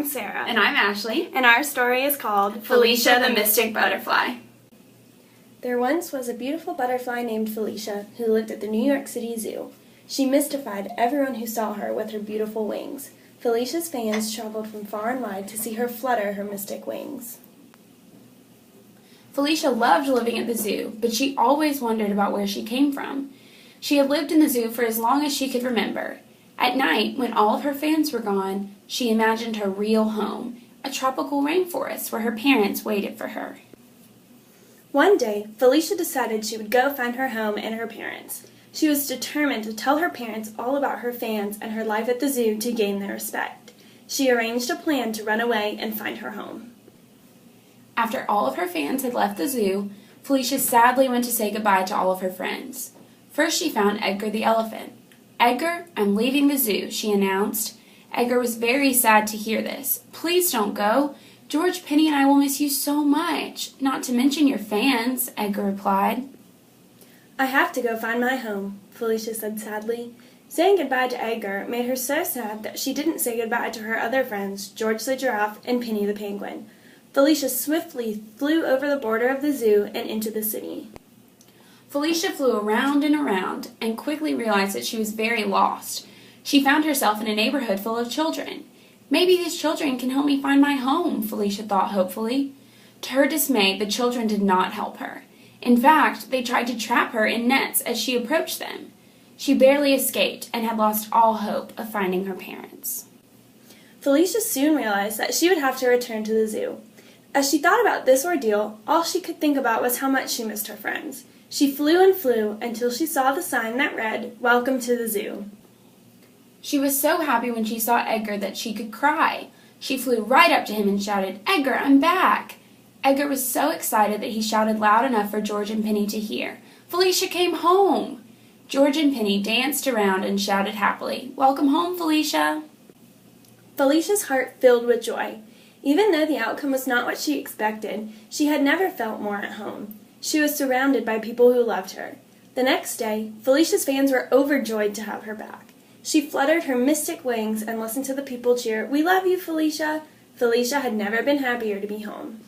I'm Sarah. And I'm Ashley. And our story is called Felicia the Mystic Butterfly. There once was a beautiful butterfly named Felicia who lived at the New York City Zoo. She mystified everyone who saw her with her beautiful wings. Felicia's fans traveled from far and wide to see her flutter her mystic wings. Felicia loved living at the zoo, but she always wondered about where she came from. She had lived in the zoo for as long as she could remember. At night, when all of her fans were gone, she imagined her real home, a tropical rainforest where her parents waited for her. One day, Felicia decided she would go find her home and her parents. She was determined to tell her parents all about her fans and her life at the zoo to gain their respect. She arranged a plan to run away and find her home. After all of her fans had left the zoo, Felicia sadly went to say goodbye to all of her friends. First, she found Edgar the elephant. "Edgar, I'm leaving the zoo," she announced. Edgar was very sad to hear this. "Please don't go. George, Penny, and I will miss you so much, not to mention your fans," Edgar replied. "I have to go find my home," Felicia said sadly. Saying goodbye to Edgar made her so sad that she didn't say goodbye to her other friends, George the giraffe and Penny the penguin. Felicia swiftly flew over the border of the zoo and into the city. Felicia flew around and quickly realized that she was very lost. She found herself in a neighborhood full of children. "Maybe these children can help me find my home," Felicia thought hopefully. To her dismay, the children did not help her. In fact, they tried to trap her in nets as she approached them. She barely escaped and had lost all hope of finding her parents. Felicia soon realized that she would have to return to the zoo. As she thought about this ordeal, all she could think about was how much she missed her friends. She flew and flew until she saw the sign that read, "Welcome to the zoo." She was so happy when she saw Edgar that she could cry. She flew right up to him and shouted, "Edgar, I'm back!" Edgar was so excited that he shouted loud enough for George and Penny to hear. "Felicia came home!" George and Penny danced around and shouted happily, "Welcome home, Felicia!" Felicia's heart filled with joy. Even though the outcome was not what she expected, she had never felt more at home. She was surrounded by people who loved her. The next day, Felicia's fans were overjoyed to have her back. She fluttered her mystic wings and listened to the people cheer, "We love you, Felicia!" Felicia had never been happier to be home.